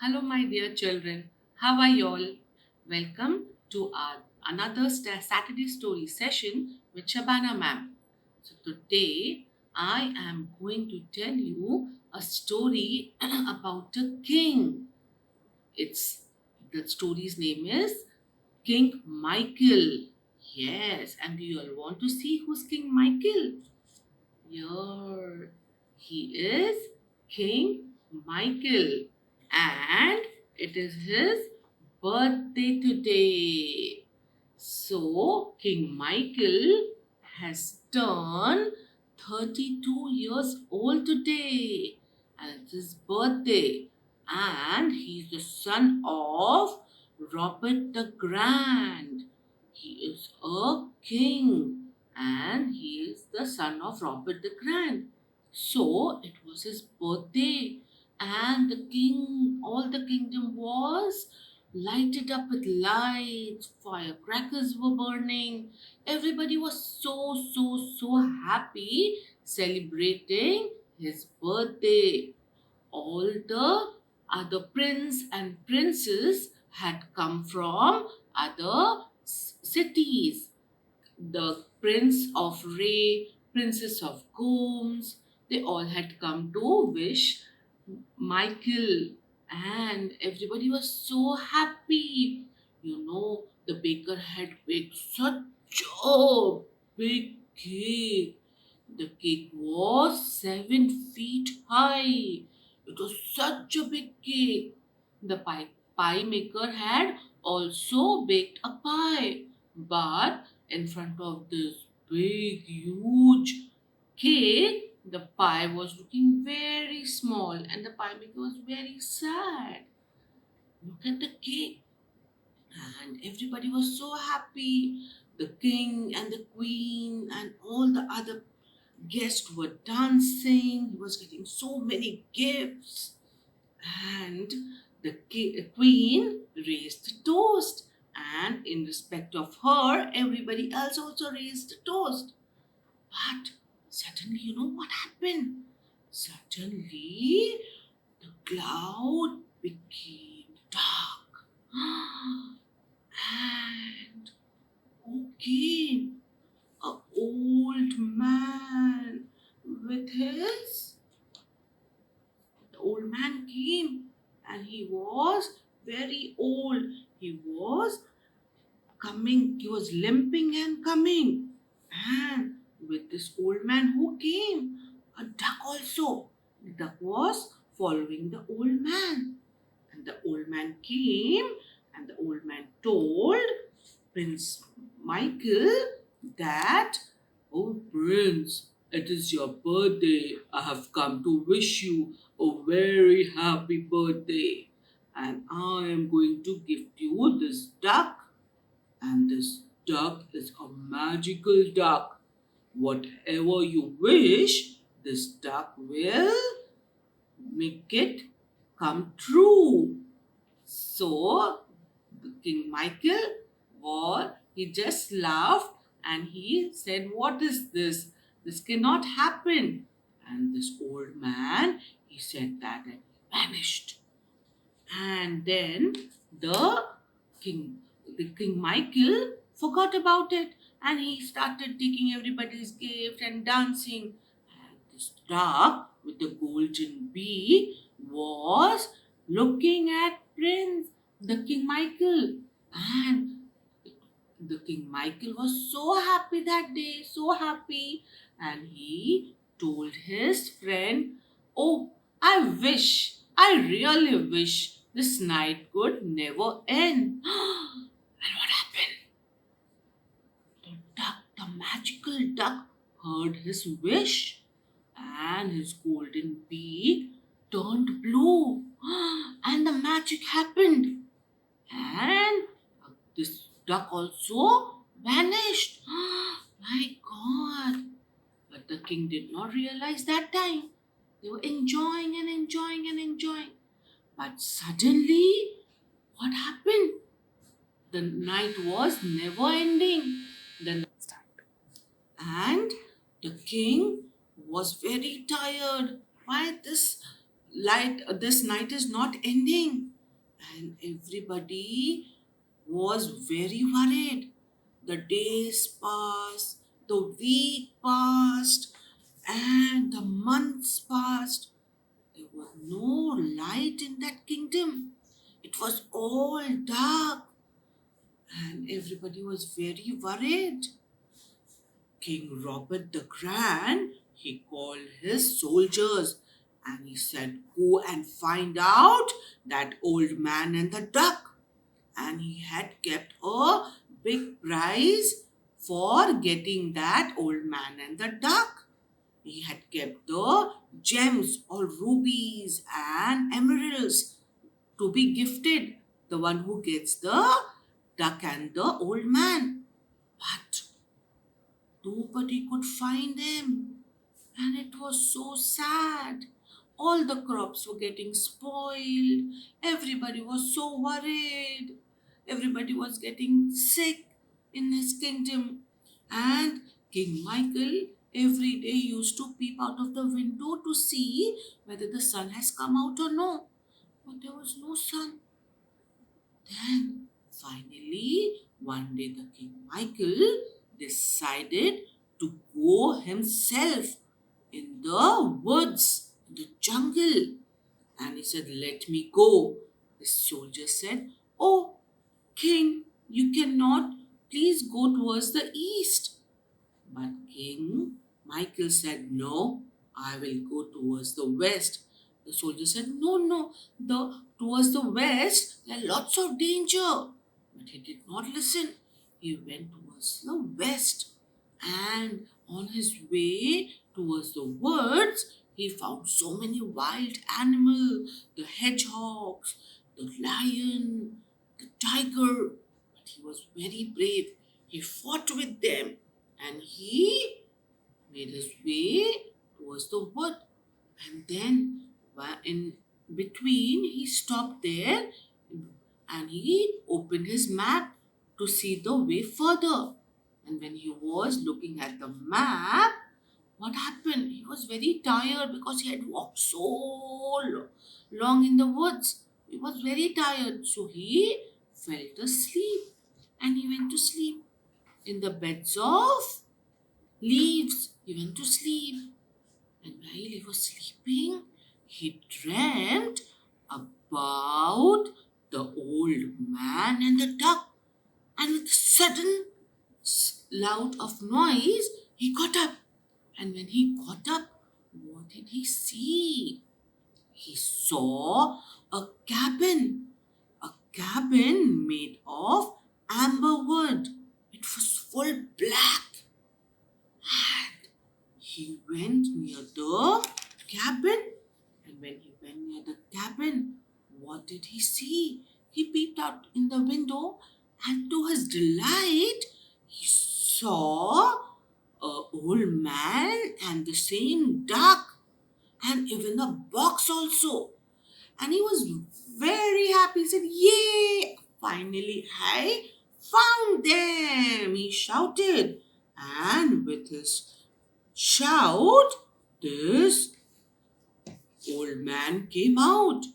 Hello, my dear children. How are you all? Welcome to our another Saturday story session with Shabana ma'am. So today I am going to tell you a story about a king. It's the story's name is King Michael. Yes, and do you all want to see who's King Michael? Here he is, King Michael, and it is his birthday today. So, King Michael has turned 32 years old today, and it's his birthday. And he's the son of Robert the Grand. He is a king, and he is the son of Robert the Grand. So, it was his birthday, and all the kingdom was lighted up with lights, firecrackers were burning. Everybody was so happy celebrating his birthday. All the other prince and princess had come from other cities. The Prince of Ray, Princess of Combs, they all had come to wish Michael, and everybody was so happy. The baker had baked such a big cake. The cake was 7 feet high. It was such a big cake. The pie maker had also baked a pie, but in front of this big, huge cake, the pie was looking very small, and the pie maker was very sad. Look at the cake, and everybody was so happy. The king and the queen and all the other guests were dancing. He was getting so many gifts, and the queen raised a toast. And in respect of her, everybody else also raised a toast. But suddenly, you know what happened? Suddenly, the cloud became dark. And who came? A old man with his. The old man came, and he was very old. He was coming, he was limping and coming. And with this old man who came, a duck also. The duck was following the old man. And the old man came, and the old man told Prince Michael that, "Oh, Prince, it is your birthday. I have come to wish you a very happy birthday. And I am going to gift you this duck, and this duck is a magical duck. Whatever you wish, this duck will make it come true." So, the King Michael, he just laughed and he said, "What is this? This cannot happen." And this old man, he said that and vanished. And then the king, the King Michael forgot about it, and he started taking everybody's gift and dancing. And this dog with the golden beak was looking at the King Michael. And the King Michael was so happy that day, so happy. And he told his friend, "Oh, I really wish this night could never end." And what happened? The magical duck heard his wish, and his golden beak turned blue. And the magic happened. And this duck also vanished. My God. But the king did not realize that time. They were enjoying and enjoying and enjoying. But suddenly, what happened? The night was never ending. And the king was very tired. Why this this night is not ending. And everybody was very worried. The days passed, the week passed, and the months passed. There was no light in that kingdom. It was all dark, and everybody was very worried. King Robert the Grand, he called his soldiers and he said, "Go and find out that old man and the duck." And he had kept a big prize for getting that old man and the duck. He had kept the gems or rubies and emeralds to be gifted the one who gets the duck and the old man. But nobody could find him, and it was so sad. All the crops were getting spoiled. Everybody was so worried. Everybody was getting sick in his kingdom. And King Michael every day used to peep out of the window to see whether the sun has come out or no. But there was no sun. Then finally, one day the King Michael decided to go himself in the woods, in the jungle. And he said, "Let me go." The soldier said, "Oh, King, you cannot. Please go towards the east." But King Michael said, "No, I will go towards the west." The soldier said, "No, no, the towards the west there are lots of danger." But he did not listen. He went towards the west, and on his way towards the woods, he found so many wild animals, the hedgehogs, the lion, the tiger. But he was very brave. He fought with them, and he made his way towards the wood. And then in between, he stopped there and he opened his map to see the way further. And when he was looking at the map, what happened? He was very tired because he had walked so long in the woods. He was very tired, so he fell asleep, and he went to sleep in the beds of leaves. He went to sleep, and while he was sleeping, he dreamt about the old man and the duck. And with a sudden loud of noise, he got up. And when he got up, what did he see? He saw a cabin made of amber wood. It was full black. And he went near the cabin. And when he went near the cabin, what did he see? He peeped out in the window, and to his delight, he saw a old man and the same duck, and even a box also. And he was very happy. He said, "Yay! Finally, I found them!" He shouted. And with his shout, this old man came out.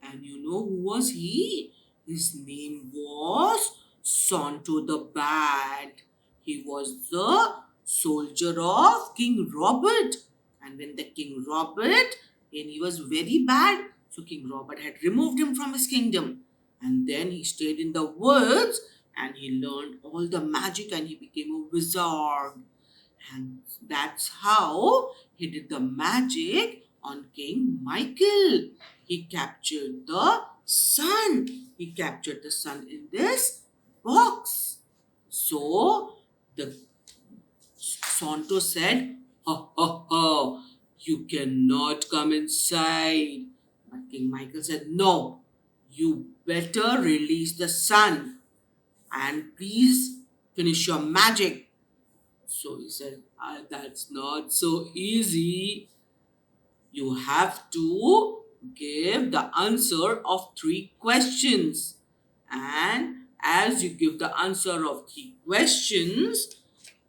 And you know who was he? His name was Santo the Bad. He was the soldier of King Robert. And when the King Robert, and he was very bad, so King Robert had removed him from his kingdom. And then he stayed in the woods and he learned all the magic and he became a wizard. And that's how he did the magic on King Michael. He captured the sun. He captured the sun in this box. So the Santo said, "Ha ha ha, you cannot come inside." But King Michael said, "No, you better release the sun and please finish your magic." So he said, "That's not so easy. You have to give the answer of 3 questions. And as you give the answer of 3 questions,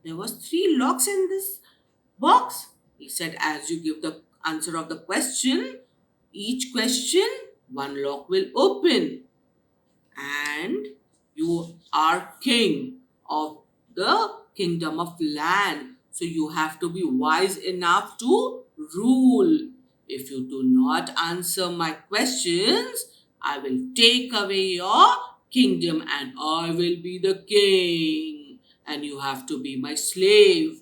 there was 3 locks in this box." He said, "As you give the answer of the question, each question, one lock will open, and you are king of the kingdom of land. So you have to be wise enough to rule. If you do not answer my questions, I will take away your kingdom and I will be the king. And you have to be my slave.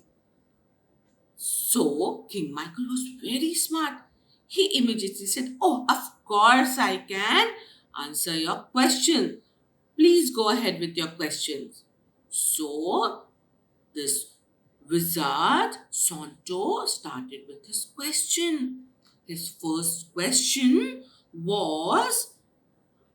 So King Michael was very smart. He immediately said, "Oh, of course I can answer your question. Please go ahead with your questions." So this wizard Santo started with his question. His first question was,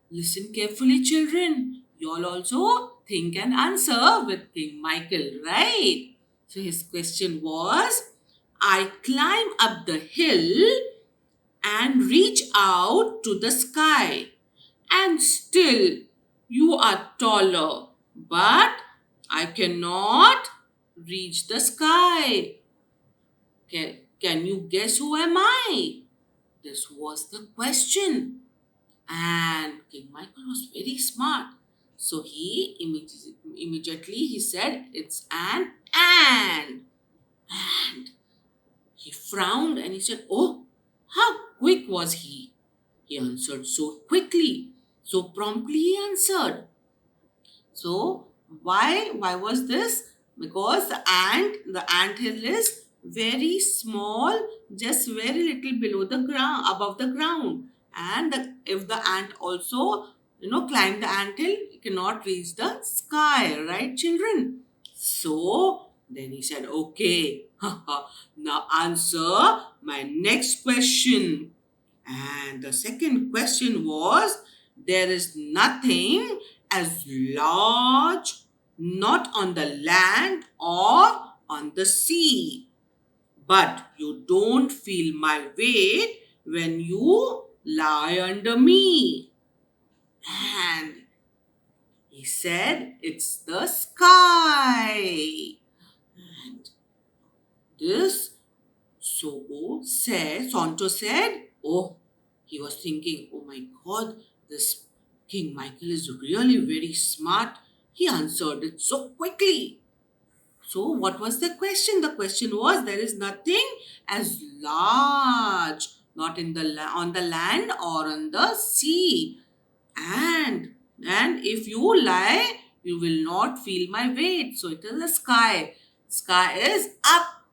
listen carefully, children. You all also think and answer with King Michael, right? So his question was, I climb up the hill and reach out to the sky, and still you are taller, but I cannot reach the sky. Can you guess who am I? This was the question. And King Michael was very smart. So he immediately he said, it's an ant. And he frowned and he said, oh, how quick was he? He answered so quickly, so promptly he answered. So why was this? Because the ant hill is very small, just very little below the ground, above the ground. And if the ant also, climb the ant hill, it cannot reach the sky, right, children? So then he said, okay, now answer my next question. And the second question was, there is nothing as large, not on the land or on the sea. But you don't feel my weight when you lie under me. And he said, it's the sky. And this Santo said, oh, he was thinking, oh my God, this King Michael is really very smart. He answered it so quickly. So, what was the question? The question was, there is nothing as large, not in the on the land or on the sea. And if you lie, you will not feel my weight. So, it is the sky. Sky is up,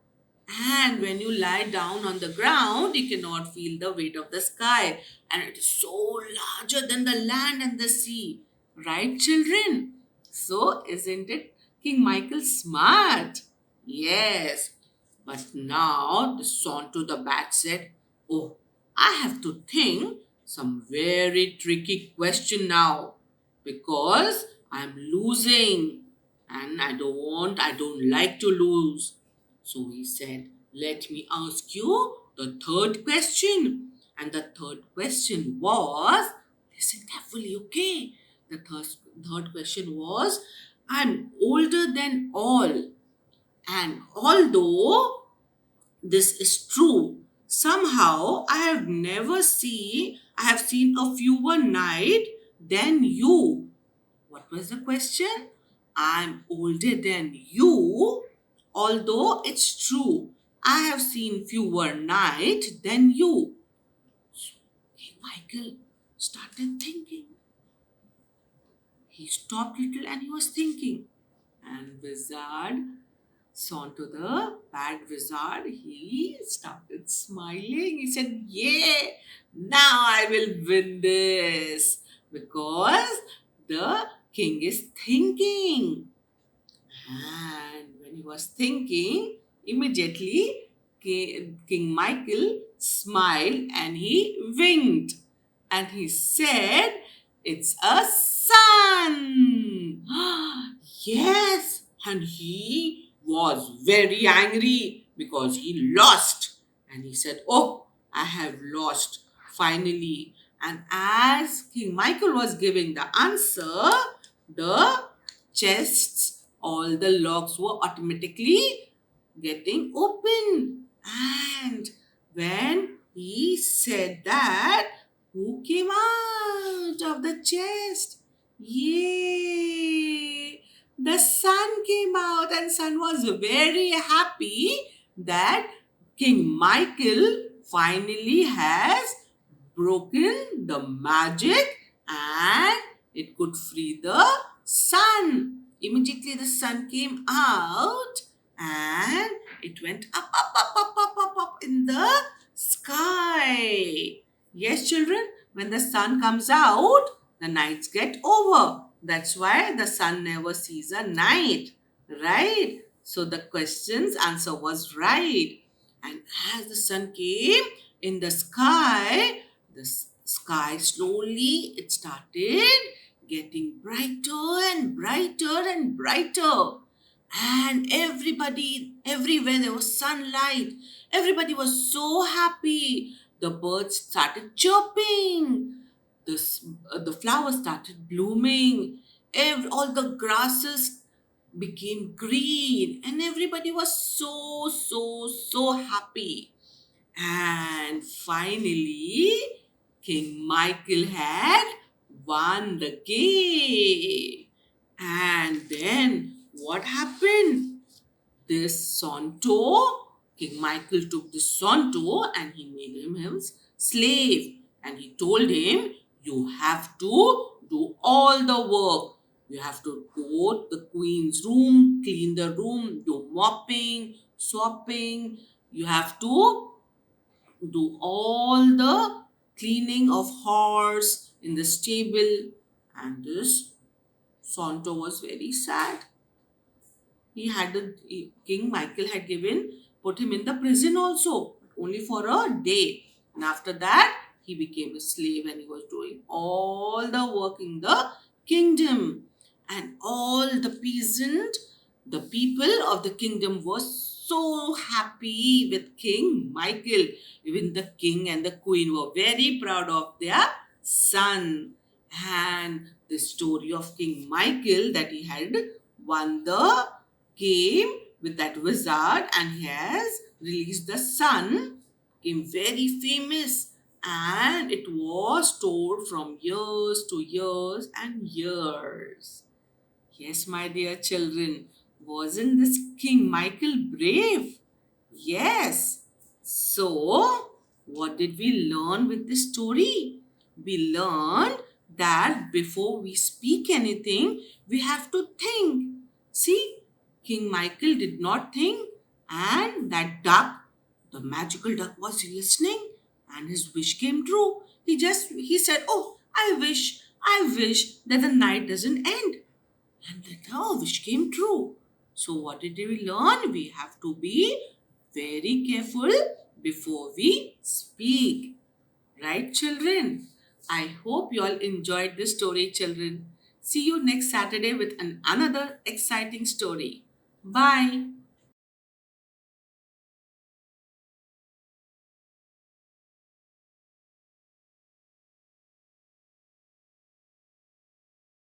and when you lie down on the ground, you cannot feel the weight of the sky. And it is so larger than the land and the sea. Right, children? So, isn't it King Michael smart? Yes. But now the son to the bat said, oh, I have to think some very tricky question now, because I'm losing and I don't like to lose. So he said, let me ask you the third question. And the third question was, listen carefully, okay? The third question was, I'm older than all. And although this is true, somehow I have seen a fewer night than you. What was the question? I'm older than you, although it's true. I have seen fewer nights than you. So, hey, Michael started thinking. He stopped little and he was thinking. And Wizard saw to the bad wizard. He started smiling. He said, yeah, now I will win this, because the king is thinking. And when he was thinking, immediately King Michael smiled and he winked. And he said, it's a sun. Yes. And he was very angry because he lost. And he said, oh, I have lost finally. And as King Michael was giving the answer, the chests, all the locks were automatically getting open. And when he said that, Yay! The sun came out and sun was very happy that King Michael finally has broken the magic and it could free the sun. Immediately the sun came out and it went up in the sky. Yes, children, when the sun comes out, the nights get over. That's why the sun never sees a night, right? So the question's answer was right. And as the sun came in the sky, the sky slowly it started getting brighter and brighter and brighter. And everybody, everywhere there was sunlight. Everybody was so happy. The birds started chirping. The flowers started blooming. All the grasses became green. And everybody was so happy. And finally, King Michael had won the game. And then what happened? This Santo, King Michael took this Santo and he made him his slave. And he told him, you have to do all the work. You have to go to the queen's room, clean the room, do mopping, swapping. You have to do all the cleaning of horse in the stable. And this Santo was very sad. King Michael had put him in the prison also, but only for a day. And after that, he became a slave and he was doing all the work in the kingdom. And all the people of the kingdom were so happy with King Michael. Even the king and the queen were very proud of their son. And the story of King Michael that he had won the game with that wizard and he has released the sun became very famous and it was told from years to years and years. Yes, my dear children, wasn't this King Michael brave? Yes. So, what did we learn with this story? We learned that before we speak anything, we have to think. See, King Michael did not think, and that duck, the magical duck, was listening, and his wish came true. He said, "Oh, I wish that the night doesn't end." And that wish came true. So, what did we learn? We have to be very careful before we speak. Right, children? I hope you all enjoyed this story, children. See you next Saturday with another exciting story. Bye.